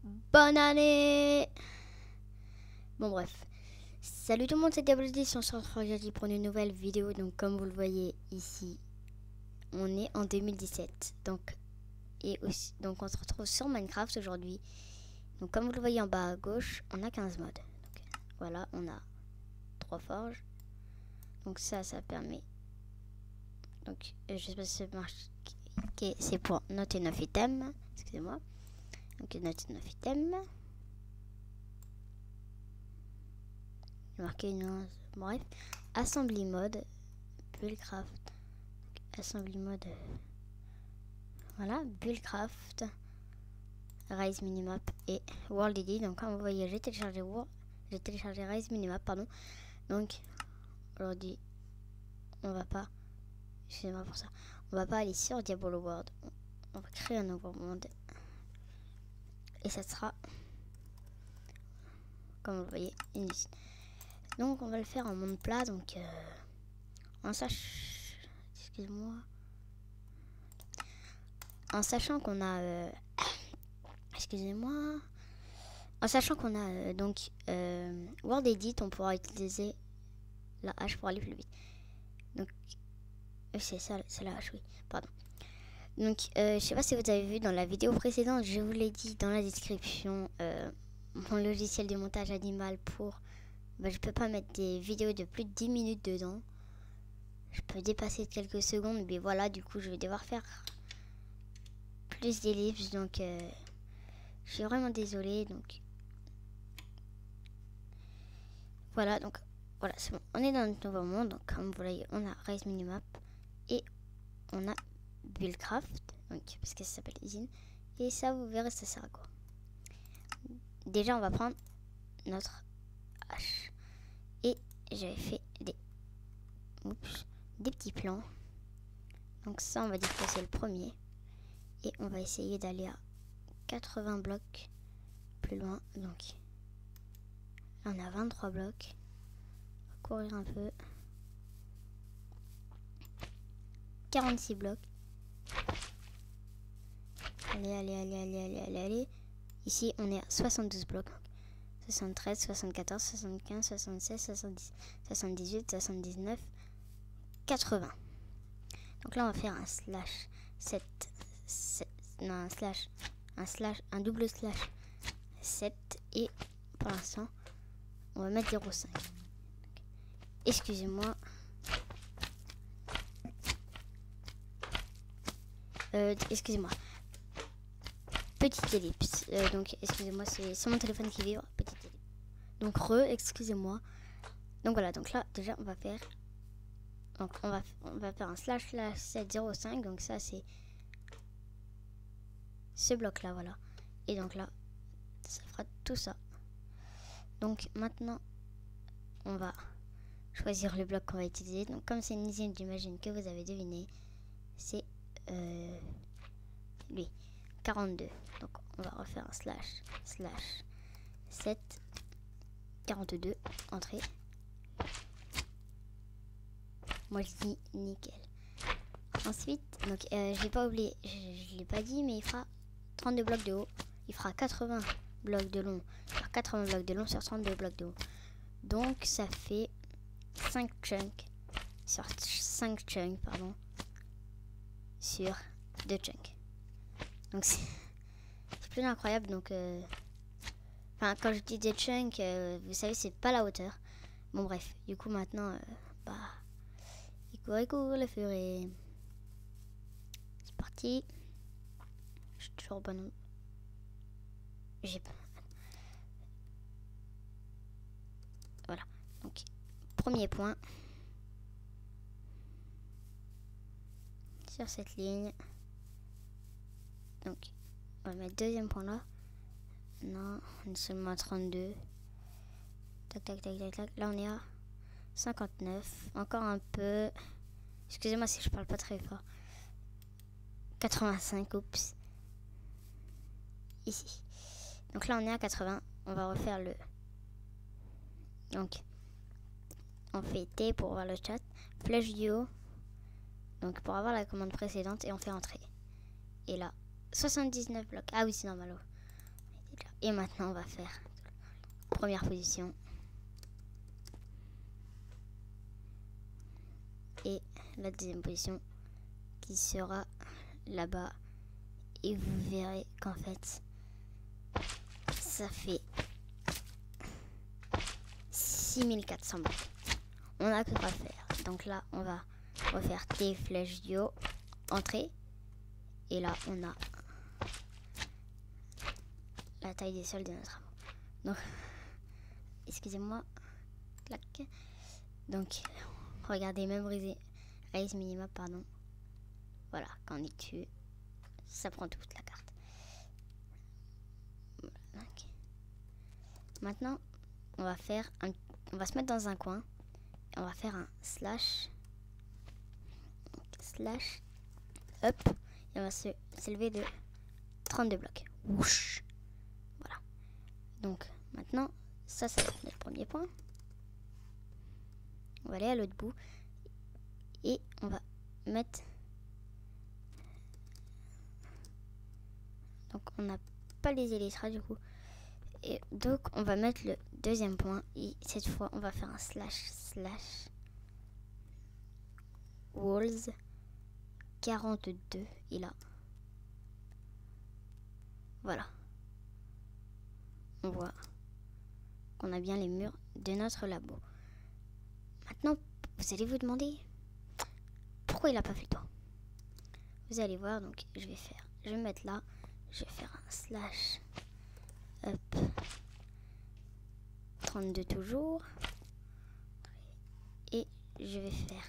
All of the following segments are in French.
bonne année. Bon bref. Salut tout le monde, c'est Diablo10, on se retrouve aujourd'hui pour une nouvelle vidéo. Donc comme vous le voyez ici, on est en 2017. Donc on se retrouve sur Minecraft aujourd'hui. Donc comme vous le voyez en bas à gauche, on a 15 mods. Donc, voilà, on a 3 forges. Donc ça permet. Donc je sais pas si ça marche. Okay, c'est pour noter 9 items. Excusez-moi. Donc noter 9 items. Marqué une. Bref. Assembly mode. Buildcraft. Assembly mode. Voilà. Buildcraft. Rise minimap et World ID. Donc comme vous voyez, j'ai téléchargé Rise minimap, pardon. Donc aujourd'hui, on va pas. Excusez-moi pour ça. On va pas aller sur Diablo World. On va créer un nouveau monde. Et ça sera, comme vous voyez, une liste. Donc on va le faire en monde plat. Donc en sachant qu'on a excusez-moi, en sachant qu'on a World Edit, on pourra utiliser la hache pour aller plus vite. Donc c'est ça, c'est la hache, oui, pardon. Donc je sais pas si vous avez vu dans la vidéo précédente, je vous l'ai dit dans la description, mon logiciel de montage animal pour, je peux pas mettre des vidéos de plus de 10 minutes dedans. Je peux dépasser de quelques secondes, mais voilà, du coup je vais devoir faire plus d'ellipses, donc je suis vraiment désolée. Donc voilà, c'est bon, on est dans notre nouveau monde. Donc comme vous voyez, on a Rise Minimap et on a Buildcraft, donc parce que ça s'appelle usine. Et ça, vous verrez, ça sert à quoi. Déjà, on va prendre notre hache et j'avais fait des petits plans. Donc ça, on va dire que c'est le premier et on va essayer d'aller à 80 blocs plus loin. Donc là, on a 23 blocs. On va courir un peu. 46 blocs. Allez. Ici, on est à 72 blocs. 73, 74, 75, 76, 70, 78, 79, 80. Donc là, on va faire un slash 7, non, un double slash 7. Et pour l'instant, on va mettre 0,5. Excusez-moi. Excusez-moi. Petite ellipse. Donc, excusez-moi, c'est mon téléphone qui vibre. Petite ellipse. Donc, excusez-moi. Donc, voilà. Donc là, déjà, on va faire. Donc, on va faire un slash 705. Donc, ça, c'est ce bloc-là, voilà. Et donc là, ça fera tout ça. Donc, maintenant, on va choisir le bloc qu'on va utiliser. Donc, comme c'est une usine, j'imagine que vous avez deviné, c'est lui. 42. Donc on va refaire un slash 7 42 entrée. Moi je dis nickel. Ensuite, donc j'ai pas oublié, je l'ai pas dit, mais il fera 32 blocs de haut. Il fera 80 blocs de long. Il fera 80 blocs de long sur 32 blocs de haut. Donc ça fait 5 chunks sur 5 chunks, pardon, sur 2 chunks. Donc c'est plus incroyable. Donc enfin, quand je dis des chunks, vous savez, c'est pas la hauteur. Bon bref, du coup maintenant il court le furet. C'est parti. Je suis toujours pas non. J'ai pas. Voilà. Donc premier point sur cette ligne. Donc on va mettre deuxième point là. Non, on est seulement à 32. Tac. Là on est à 59. Encore un peu. Excusez-moi si je parle pas très fort. 85, oups. Ici. Donc là on est à 80. On va refaire le. Donc on fait T pour voir le chat. Flèche du haut. Donc pour avoir la commande précédente et on fait entrer. Et là, 79 blocs. Ah oui, c'est normal. Et maintenant, on va faire première position. Et la deuxième position qui sera là-bas. Et vous verrez qu'en fait, ça fait 6400 blocs. On a que quoi faire. Donc là, on va refaire des flèches du haut, entrée. Et là, on a la taille des sols de notre amour. Donc, excusez-moi. Clac. Donc, regardez, même brisé. Raise minima, pardon. Voilà, quand on est dessus, ça prend toute la carte. Voilà, donc. Maintenant, on va faire on va se mettre dans un coin. Et on va faire un slash up. Et on va s'élever de 32 blocs. Whoosh. Voilà. Donc, maintenant, ça va être notre premier point. On va aller à l'autre bout. Et on va mettre... Donc, on n'a pas les elytras du coup. Et donc, on va mettre le deuxième point. Et cette fois, on va faire un slash walls 42. Et là, voilà. On voit qu'on a bien les murs de notre labo. Maintenant, vous allez vous demander pourquoi il n'a pas fait le toit. Vous allez voir, donc je vais mettre là, je vais faire un slash up 32 toujours. Et je vais faire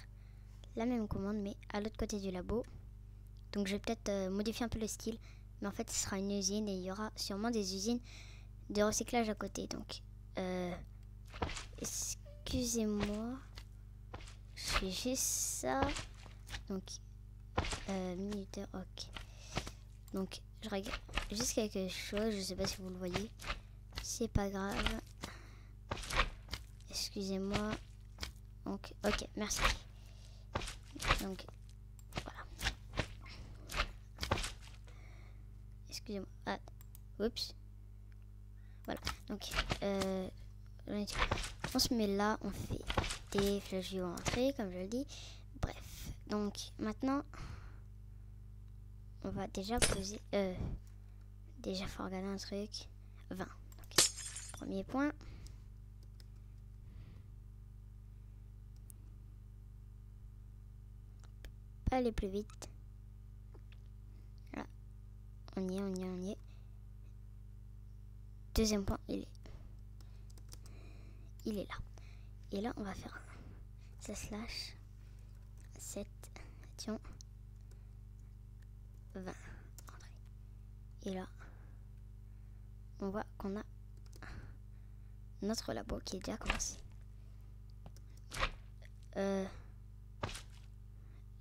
la même commande mais à l'autre côté du labo. Donc je vais peut-être modifier un peu le style. Mais en fait ce sera une usine et il y aura sûrement des usines de recyclage à côté. Donc excusez-moi. Je fais juste ça. Donc minuteur, ok. Donc je regarde juste quelque chose. Je sais pas si vous le voyez. C'est pas grave. Excusez-moi. Donc ok, merci. Donc voilà. Excusez-moi. Ah, oups. Voilà. Donc on se met là, on fait des flèches en entrée, comme je le dis. Bref. Donc maintenant, on va déjà poser. Déjà, faut regarder un truc. 20. Donc, premier point. Pas aller plus vite. Là. On y est. Deuxième point, il est là. Et là, on va faire ça slash 7, action 20. Entrée. Et là, on voit qu'on a notre labo qui est déjà commencé. Je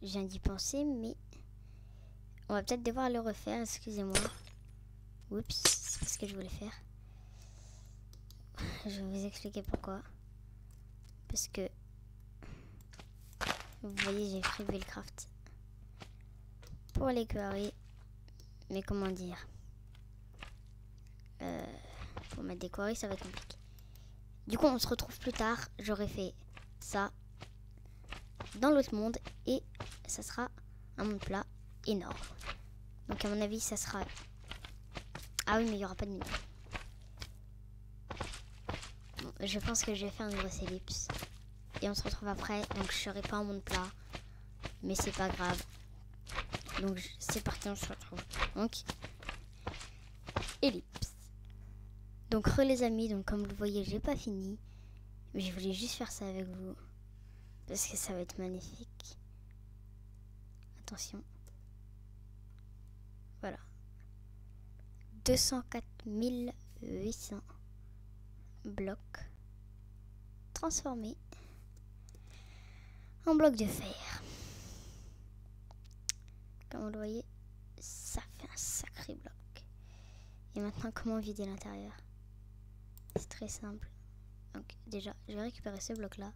viens d'y penser, mais on va peut-être devoir le refaire. Excusez-moi. Oups, c'est pas ce que je voulais faire. Je vais vous expliquer pourquoi. Parce que vous voyez, j'ai pris Buildcraft pour les queries. Mais comment dire, pour mettre des queries, ça va être compliqué. Du coup, on se retrouve plus tard. J'aurai fait ça dans l'autre monde et ça sera un monde plat énorme. Donc à mon avis, ça sera... Ah oui, mais il n'y aura pas de mine. Bon, je pense que je vais faire une grosse ellipse. Et on se retrouve après. Donc je serai pas en monde plat. Mais c'est pas grave. Donc c'est parti, on se retrouve. Donc, ellipse. Donc les amis, donc comme vous le voyez, j'ai pas fini. Mais je voulais juste faire ça avec vous. Parce que ça va être magnifique. Attention. Voilà. 204 800 blocs transformés en blocs de fer. Comme vous le voyez, ça fait un sacré bloc. Et maintenant, comment vider l'intérieur? C'est très simple. Donc déjà, je vais récupérer ce bloc là.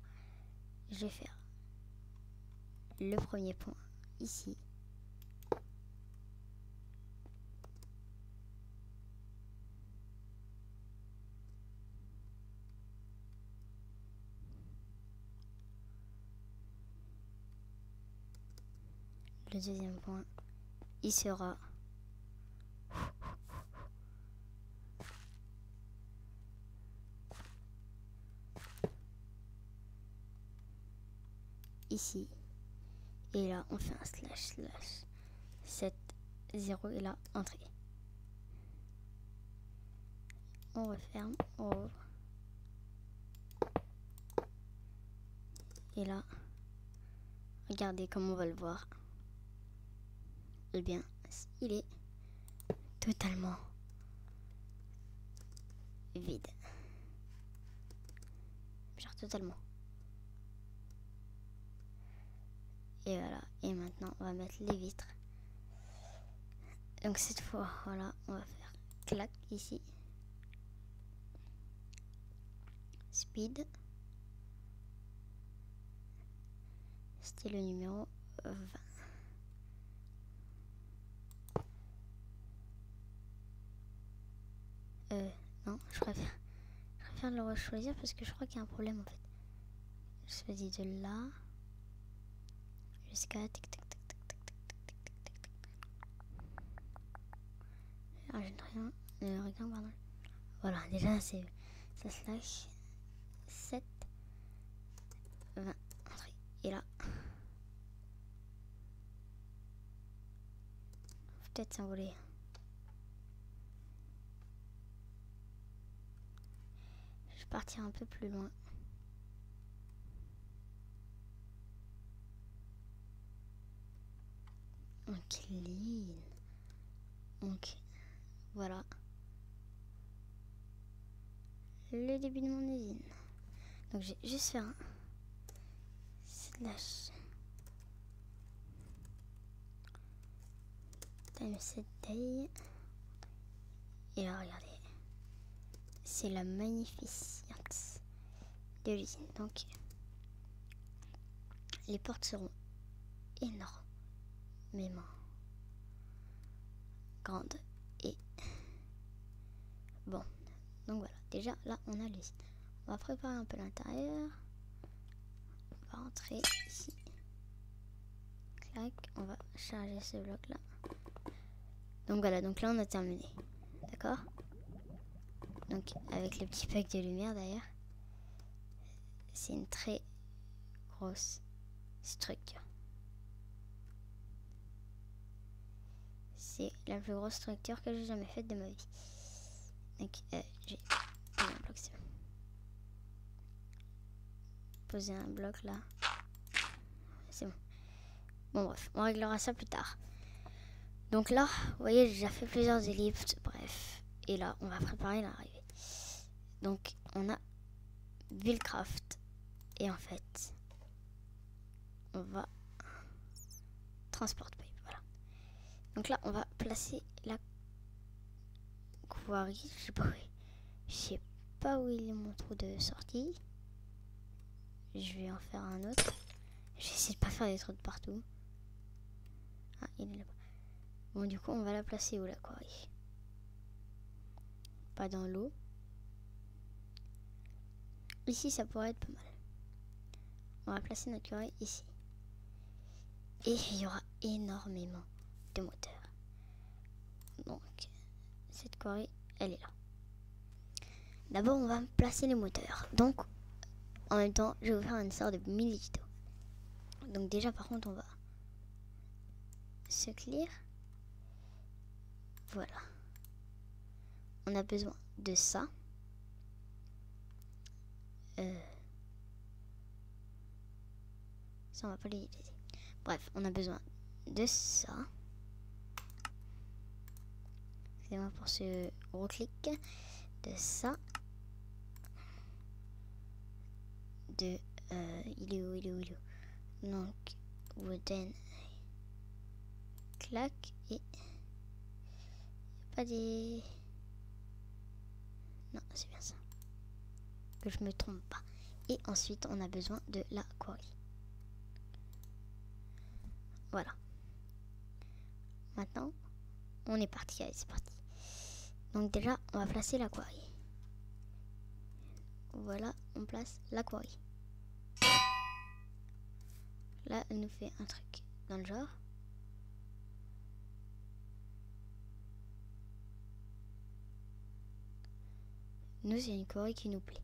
Je vais faire le premier point ici. le deuxième point, il sera ici. Et là, on fait un slash slash 7, 0 et là, entrée. On referme, on ouvre. Et là, regardez comme on va le voir. Eh bien, il est totalement vide. Genre totalement. Et voilà. Et maintenant, on va mettre les vitres. Donc cette fois, voilà, on va faire clac ici. Speed. C'était le numéro 20. Non, je préfère le choisir parce que je crois qu'il y a un problème en fait. Je choisis de là jusqu'à tic tac tac tac tac tac tac tac tac tac. Ah, je n'ai rien, pardon. Voilà, déjà c'est ça slash 7 20 entrée. Et là, faut peut-être s'envoler. Je vais partir un peu plus loin. On clean. Donc voilà le début de mon usine. Donc j'ai juste fait un slash time set day. Et là regardez, c'est la magnificence de l'usine. Donc les portes seront énormément grandes et bon. Donc voilà, déjà là on a l'usine. On va préparer un peu l'intérieur. On va rentrer ici. Clac, on va charger ce bloc là. Donc voilà, donc là on a terminé. D'accord? Donc avec le petit pack de lumière d'ailleurs. C'est une très grosse structure. C'est la plus grosse structure que j'ai jamais faite de ma vie. Donc j'ai posé un bloc, c'est bon. Poser un bloc là. C'est bon. Bon bref, on réglera ça plus tard. Donc là, vous voyez, j'ai déjà fait plusieurs ellipses, bref. Et là, on va préparer l'arrivée. Donc on a Buildcraft. Et en fait, on va Transport Pipe, voilà. Donc là, on va placer la quarry. Je sais pas où il est mon trou de sortie. Je vais en faire un autre. J'essaie de pas faire des trous de partout. Ah, il est là-bas. Bon, du coup, on va la placer où la quarry? Pas dans l'eau. Ici, ça pourrait être pas mal. On va placer notre quarry ici. Et il y aura énormément de moteurs. Donc, cette quarry, elle est là. D'abord, on va placer les moteurs. Donc, en même temps, je vais vous faire une sorte de mini tuto. Donc déjà, par contre, on va se clear. Voilà. On a besoin de ça. Ça, on va pas les utiliser. Bref, on a besoin de ça. Excusez-moi pour ce gros clic. De ça. De... il est où? Donc, wooden. Clac. Et... pas des... Non, c'est bien ça. Que je me trompe pas. Et ensuite, on a besoin de la quarry. Voilà. Maintenant, on est parti. Allez, c'est parti. Donc déjà, on va placer la quarry. Voilà, on place la quarry. Là, elle nous fait un truc dans le genre. nous, c'est une Corée qui nous plaît.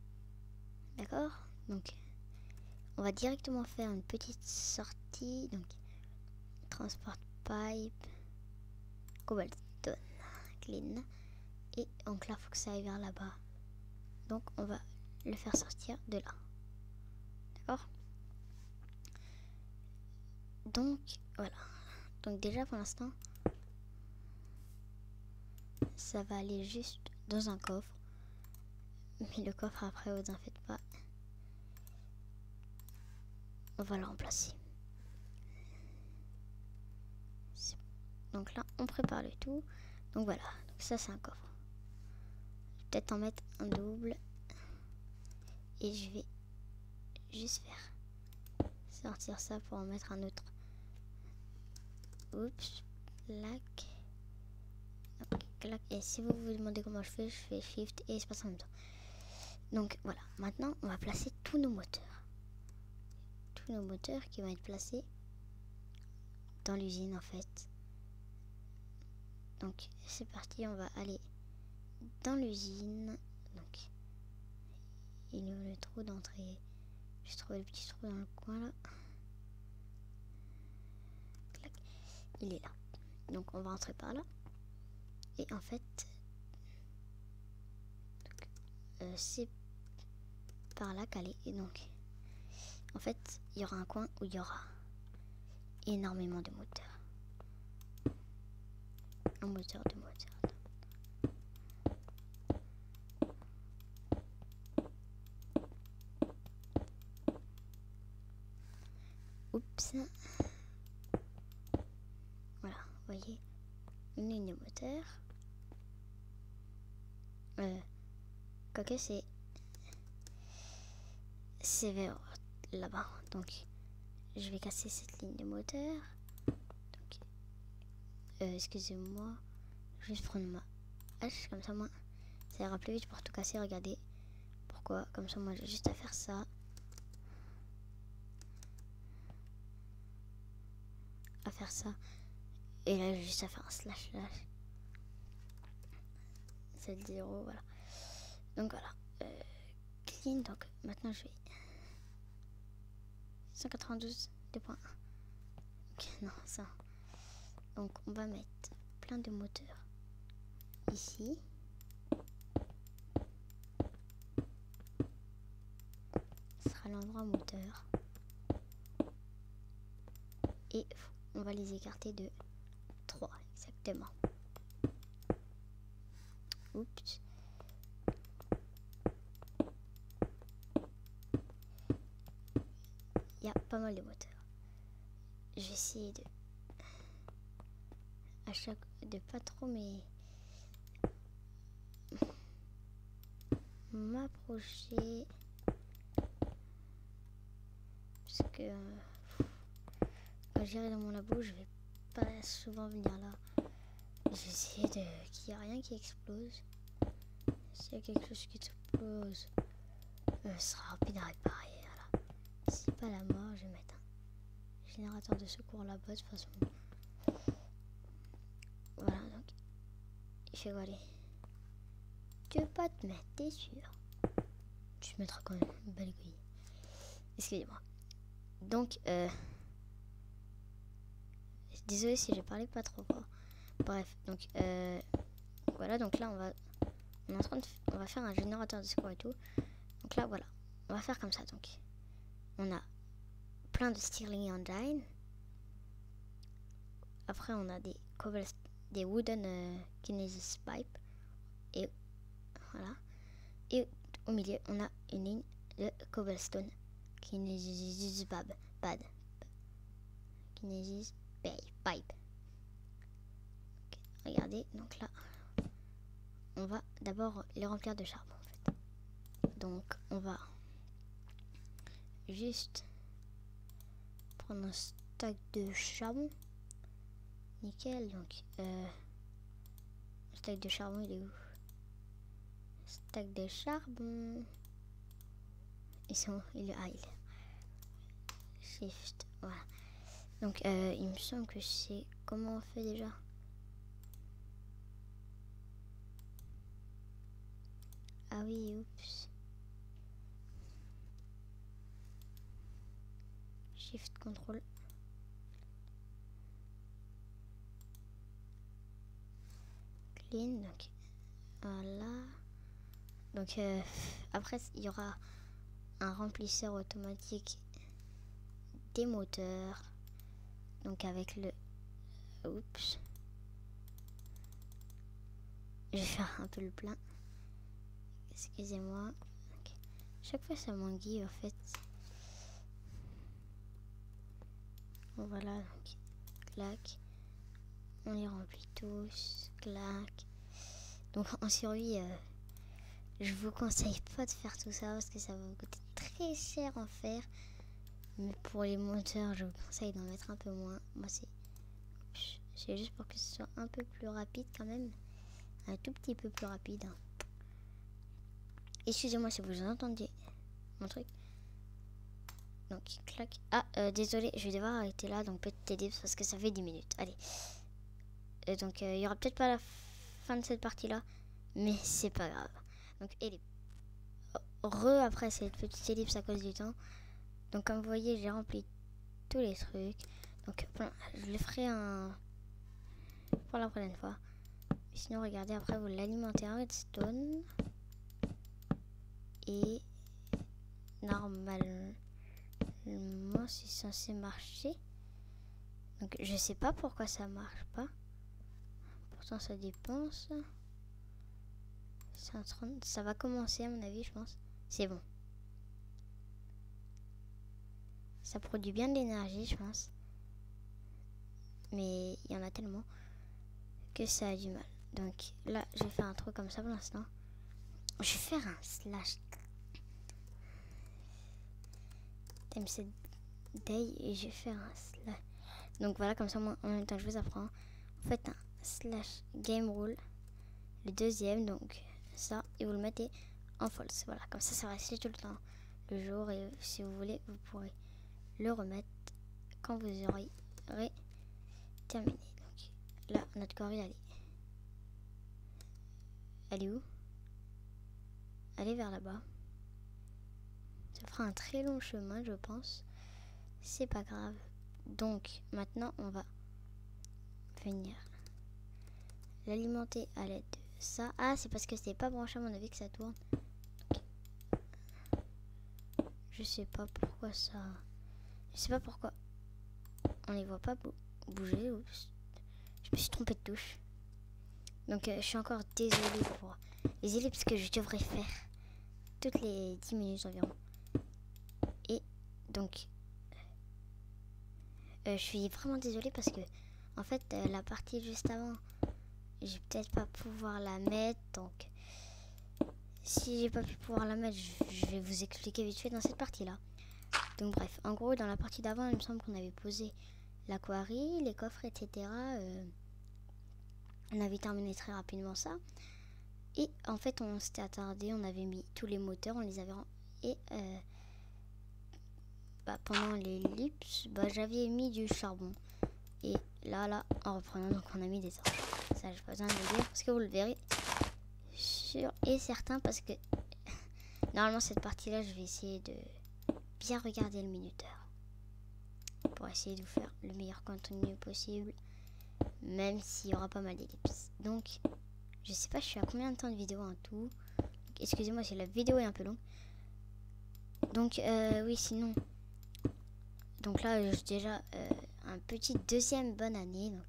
D'accord? Donc, on va directement faire une petite sortie. Donc, transport pipe, cobblestone, clean. Et donc là, il faut que ça aille vers là-bas. Donc, on va le faire sortir de là. D'accord? Donc, voilà. Donc, déjà, pour l'instant, ça va aller juste dans un coffre. Mais le coffre, après, vous en faites pas. On va le remplacer. Donc là, on prépare le tout. Donc voilà. Donc ça, c'est un coffre. Je vais peut-être en mettre un double. Et je vais juste faire sortir ça pour en mettre un autre. Oups. Clac. Clac. Et si vous vous demandez comment je fais Shift et espace en même temps. Donc voilà. Maintenant, on va placer tous nos moteurs. Tous nos moteurs qui vont être placés dans l'usine en fait. Donc c'est parti, on va aller dans l'usine. Donc il y a le trou d'entrée. J'ai trouvé le petit trou dans le coin là. Clac. Il est là. Donc on va entrer par là. Et en fait, c'est par là qu'aller. Et donc, en fait, il y aura un coin où il y aura énormément de moteurs. Un moteur, deux moteurs. Oups. Voilà, vous voyez, une ligne de moteur. Quoique c'est vers là-bas. Donc, je vais casser cette ligne de moteur. Donc, excusez-moi, je vais juste prendre ma hache, comme ça, moi, ça ira plus vite pour tout casser. Regardez pourquoi. Comme ça, moi, j'ai juste à faire ça. Et là, j'ai juste à faire un slash. 7-0, voilà. Donc voilà. Clean, donc maintenant je vais 192 2.1. Ok, non, ça. Donc on va mettre plein de moteurs ici. Ce sera l'endroit moteur. Et on va les écarter de 3 exactement. Oups. Il y a pas mal de moteurs. Je vais essayer de pas trop m'approcher, parce que quand j'irai dans mon labo, je vais pas souvent venir là. Je vais essayer qu'il n'y a rien qui explose. S'il y a quelque chose qui explose, ce sera rapide à réparer. Voilà. Si pas la mort, je vais mettre un générateur de secours là-bas de toute façon. Voilà, donc il fait quoi aller. Tu veux pas te mettre, t'es sûr? Tu te mettras quand même une belle grille. Excusez-moi. Donc, désolé si j'ai parlé pas trop fort. Bref, donc voilà, donc là on va faire un générateur de secours et tout. Donc là voilà, on va faire comme ça. Donc on a plein de Stirling Engine. Après on a des wooden kinesis pipe. Et voilà. Et au milieu on a une ligne de cobblestone kinesis pad. Kinesis pipe. Okay. Regardez, donc là on va d'abord les remplir de charbon en fait. Donc on va juste prendre un stack de charbon. Nickel, donc le stack de charbon il est où? Stack de charbon. Il est Shift, voilà. Donc il me semble que c'est comment on fait déjà? Ah oui, oups. Shift, contrôle. Clean, donc voilà. Donc après, il y aura un remplisseur automatique des moteurs. Donc avec le... Oups. Je vais faire un peu le plein. Excusez-moi. Okay. Chaque fois ça m'enguille en fait. Bon, voilà, donc clac. On les remplit tous. Clac. Donc en survie, je vous conseille pas de faire tout ça parce que ça va vous coûter très cher en faire. Mais pour les moteurs, je vous conseille d'en mettre un peu moins. Moi c'est juste pour que ce soit un peu plus rapide quand même. Un tout petit peu plus rapide. Hein. Excusez-moi si vous entendez mon truc. Donc, clac. Ah, désolé, je vais devoir arrêter là. Donc, petite ellipse parce que ça fait 10 minutes. Allez. Donc, il y aura peut-être pas la fin de cette partie-là. Mais c'est pas grave. Donc, ellipse. Après cette petite ellipse à cause du temps. Donc, comme vous voyez, j'ai rempli tous les trucs. Donc, je le ferai pour la prochaine fois. Sinon, regardez, après, vous l'alimentez en redstone. Et normalement, c'est censé marcher. Donc, je sais pas pourquoi ça marche pas. Pourtant, ça dépense. Ça va commencer, à mon avis, je pense. C'est bon. Ça produit bien de l'énergie, je pense. Mais il y en a tellement que ça a du mal. Donc là, je vais faire un truc comme ça pour l'instant. Je vais faire un slash TMC day et je vais faire un slash. Donc voilà, comme ça, moi, en même temps que je vous apprends, vous faites un slash game rule, le deuxième, donc ça, et vous le mettez en false. Voilà, comme ça va rester tout le temps le jour et si vous voulez, vous pourrez le remettre quand vous aurez terminé. Donc là, notre corvée, elle est où? Elle est vers là-bas. Ça fera un très long chemin, je pense. C'est pas grave. Donc, maintenant, on va venir l'alimenter à l'aide de ça. Ah, c'est parce que c'était pas branché à mon avis que ça tourne. Donc, je sais pas pourquoi ça... Je sais pas pourquoi on les voit pas bouger. Oups. Je me suis trompée de touche. Donc, je suis encore désolée pour les ellipses que je devrais faire toutes les 10 minutes environ. Et donc, je suis vraiment désolée parce que, en fait, la partie juste avant, je vais peut-être pas pouvoir la mettre. Donc, si j'ai pas pu pouvoir la mettre, je vais vous expliquer vite fait dans cette partie-là. Donc, bref, en gros, dans la partie d'avant, il me semble qu'on avait posé la quarry, les coffres, etc. On avait terminé très rapidement ça. Et en fait, on s'était attardé, on avait mis tous les moteurs, on les avait... Et pendant l'ellipse, j'avais mis du charbon. Et là, en reprenant, donc on a mis des torches. Ça, j'ai pas besoin de le dire parce que vous le verrez sûr et certain parce que normalement, cette partie-là, je vais essayer de bien regarder le minuteur pour essayer de vous faire le meilleur contenu possible, même s'il y aura pas mal d'ellipses. Donc, je sais pas, je suis à combien de temps de vidéo en tout. Excusez-moi si la vidéo est un peu longue. Donc, oui, sinon. Donc là, j'ai déjà un petit deuxième bonne année. Donc,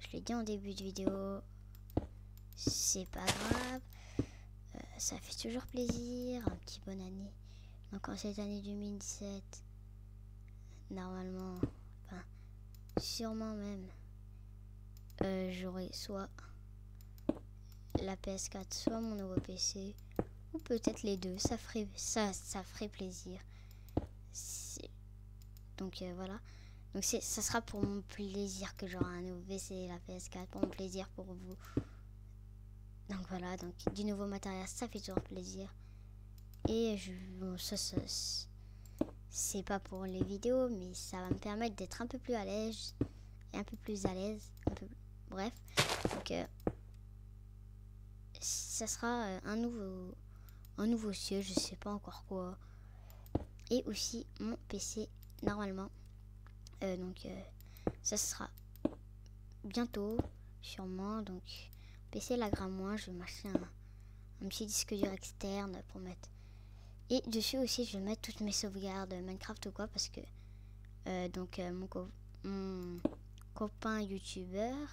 je l'ai dit en début de vidéo. C'est pas grave. Ça fait toujours plaisir. Un petit bonne année. Donc, en cette année 2017, normalement, enfin, sûrement même, j'aurai soit la PS4, soit mon nouveau PC, ou peut-être les deux. Ça ferait plaisir. Donc voilà. Donc ça sera pour mon plaisir que j'aurai un nouveau PC et la PS4, pour mon plaisir pour vous. Donc voilà, donc du nouveau matériel, ça fait toujours plaisir. Et c'est pas pour les vidéos, mais ça va me permettre d'être un peu plus à l'aise et un peu plus à l'aise. Bref, donc ça sera un nouveau un nouveau siège, je sais pas encore quoi. Et aussi mon PC normalement. Donc ça sera bientôt, sûrement. Donc PC laggera moins. Je vais m'acheter un petit disque dur externe pour mettre. Et dessus aussi, je vais mettre toutes mes sauvegardes Minecraft ou quoi parce que mon copain youtubeur,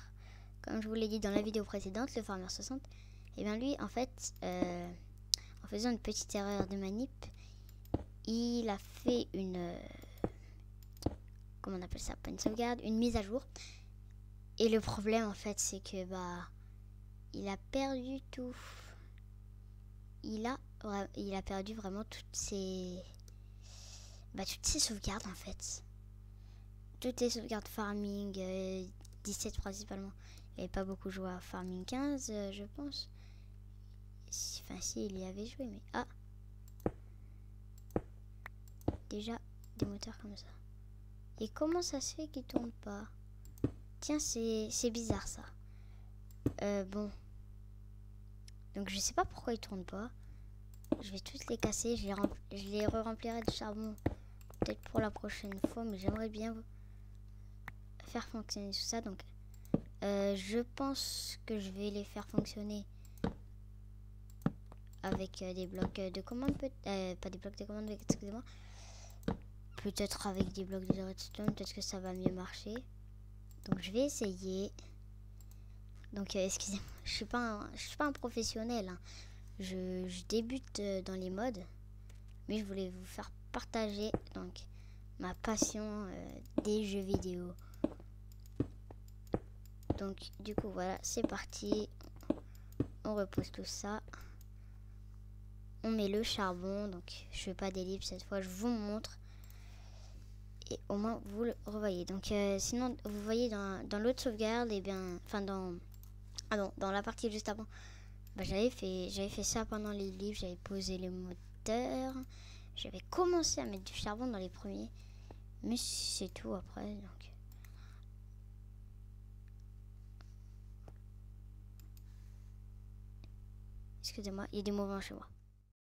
comme je vous l'ai dit dans la vidéo précédente, le Farmer60, et bien lui, en fait, en faisant une petite erreur de manip, il a fait comment on appelle ça, pas une sauvegarde, une mise à jour. Et le problème, en fait, c'est que il a perdu tout. Il a perdu vraiment toutes ses sauvegardes, en fait. Toutes les sauvegardes farming 17 principalement. Il n'avait pas beaucoup joué à farming 15, je pense. Enfin, si, il y avait joué, mais... Ah, déjà, des moteurs comme ça. Et comment ça se fait qu'ils tournent pas? Tiens, c'est bizarre, ça. Bon. Donc, je sais pas pourquoi ils tournent pas. Je vais tous les casser. Je les re-remplirai de charbon. Peut-être pour la prochaine fois, mais j'aimerais bien faire fonctionner tout ça. Donc, je pense que je vais les faire fonctionner avec des blocs de commande. Pas des blocs de commande, excusez-moi. Peut-être avec des blocs de redstone. Peut-être que ça va mieux marcher. Donc, je vais essayer. Donc, excusez-moi. Je suis pas un professionnel. Hein. Je débute dans les modes. Mais je voulais vous faire partager donc ma passion des jeux vidéo. Donc du coup voilà, c'est parti. On repose tout ça. On met le charbon. Donc je fais pas d'ellipse cette fois, je vous montre. Et au moins vous le revoyez. Donc sinon vous voyez dans l'autre sauvegarde, et bien, enfin dans la partie juste avant, j'avais fait ça pendant les livres. J'avais posé les moteurs. J'avais commencé à mettre du charbon dans les premiers. Mais c'est tout après. Donc. Excusez-moi, il y a des mouvements chez moi.